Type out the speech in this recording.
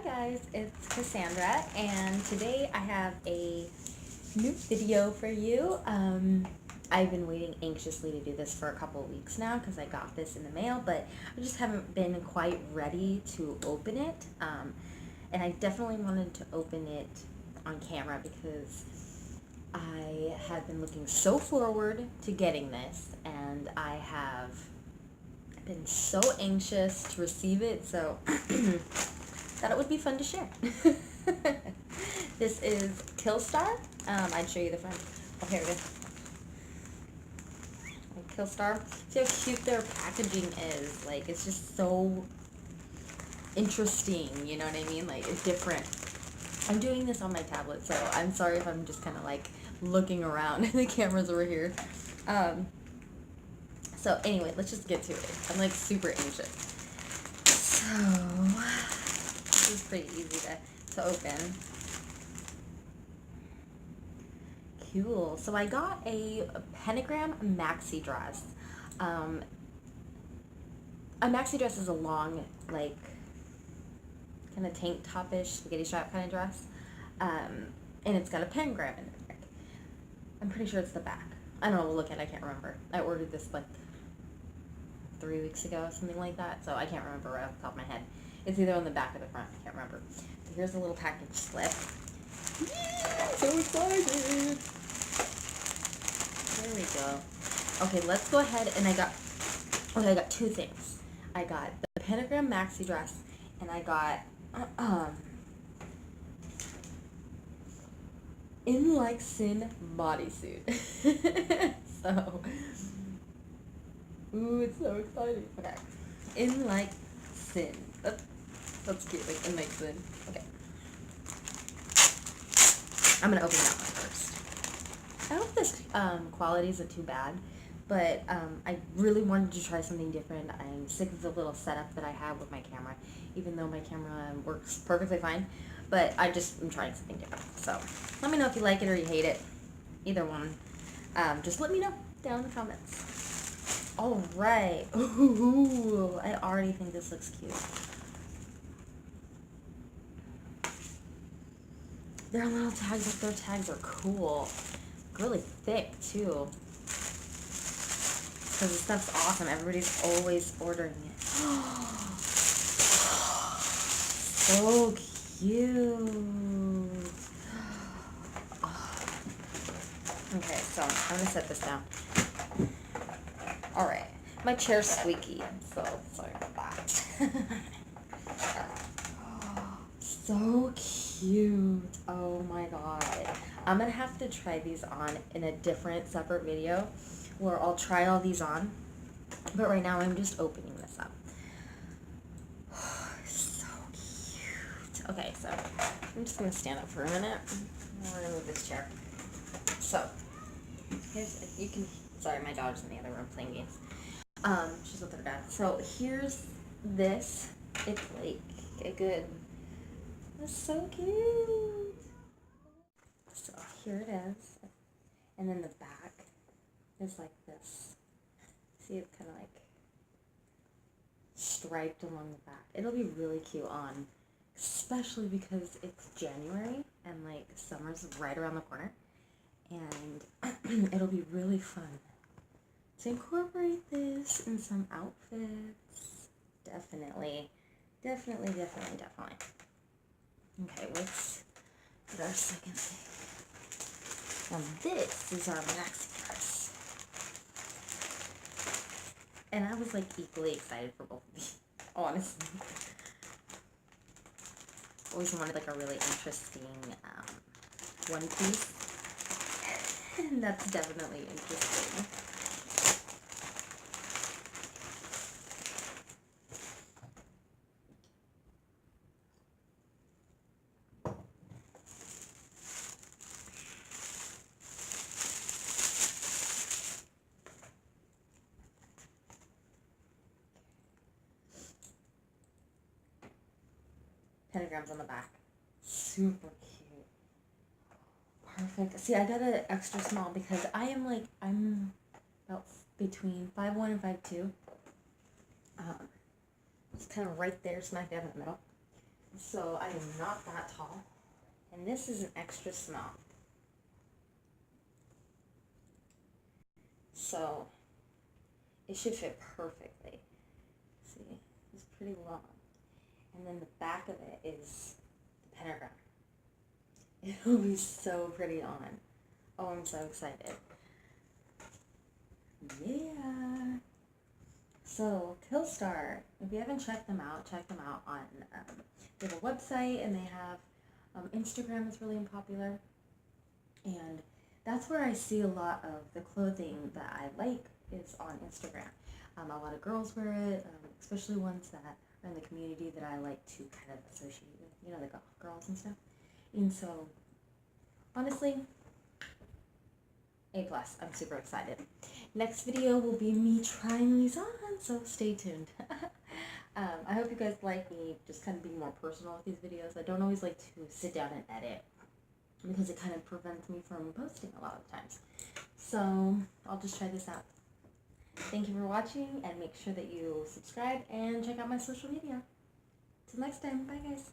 guys, it's Cassandra, and today I have a new video for you. I've been waiting anxiously to do this for a couple of weeks now because I got this in the mail, but I just haven't been quite ready to open it. And I definitely wanted to open it on camera because I have been looking so forward to getting this, and I have been so anxious to receive it, so thought it would be fun to share. This is Killstar. I'd show you the front. Oh, here it is. Killstar. See how cute their packaging is. Like, it's just so interesting, you know what I mean? Like, it's different. I'm doing this on my tablet, so I'm sorry if I'm just kind of like looking around and the camera's over here. So anyway, let's just get to it. I'm like super anxious. So this is pretty easy to open. Cool. So I got a pentagram maxi dress. A maxi dress is a long, like, kind of tank top-ish, spaghetti strap kind of dress. And it's got a pentagram in it. I'm pretty sure it's the back. I don't know, we'll look at it, I can't remember. I ordered this like 3 weeks ago, something like that, so I can't remember right off the top of my head. It's either on the back or the front, I can't remember. So here's a little package slip. Yeah, so excited! There we go. Okay, let's go ahead, and I got two things. I got the pentagram maxi dress, and I got In Like Sin bodysuit. So, ooh, it's so exciting. Okay. In Like Sin. That's cute. Like, In Like Sin. Okay. I'm gonna open that one first. I hope this quality isn't too bad, but I really wanted to try something different. I'm sick of the little setup that I have with my camera, even though my camera works perfectly fine. But I'm trying something different. So let me know if you like it or you hate it. Either one. Just let me know down in the comments. All right. Ooh, I already think this looks cute. Their little tags, their tags are cool. Really thick too. Because this stuff's awesome. Everybody's always ordering it. So cute. Okay, so I'm gonna set this down. All right, my chair's squeaky, so sorry about that. So cute. Oh my god. I'm gonna have to try these on in a different separate video where I'll try all these on. But right now I'm just opening this up. So cute. Okay, so I'm just gonna stand up for a minute. I'm gonna move this chair. So sorry, my daughter's in the other room playing games. She's with her dad. So here's this. It's like a good. That's so cute. So here it is, and then the back is like this. See, it's kind of like striped along the back. It'll be really cute on, especially because it's January and like summer's right around the corner, and it'll be really fun to incorporate this in some outfits. Definitely. Okay, let's get our second thing. And this is our maxi dress. And I was like equally excited for both of these, honestly. Always wanted like a really interesting one piece. And that's definitely interesting. Pentagrams on the back. Super cute. Perfect. See, I got an extra small because I'm about between 5'1" and 5'2". It's kind of right there, smack dab in the middle. So I am not that tall. And this is an extra small. So it should fit perfectly. See, it's pretty long. And then the back of it is the pentagram. It'll be so pretty on. Oh, I'm so excited. Yeah. So, Killstar, if you haven't checked them out, check them out on, they have a website and they have, Instagram is really popular. And that's where I see a lot of the clothing that I like is on Instagram. A lot of girls wear it, especially ones that are in the community that I like to kind of associate with, you know, the goth girls and stuff. And so, honestly, A+. I'm super excited. Next video will be me trying these on, so stay tuned. I hope you guys like me just kind of being more personal with these videos. I don't always like to sit down and edit because it kind of prevents me from posting a lot of times. So I'll just try this out. Thank you for watching, and make sure that you subscribe and check out my social media. Till next time, bye guys.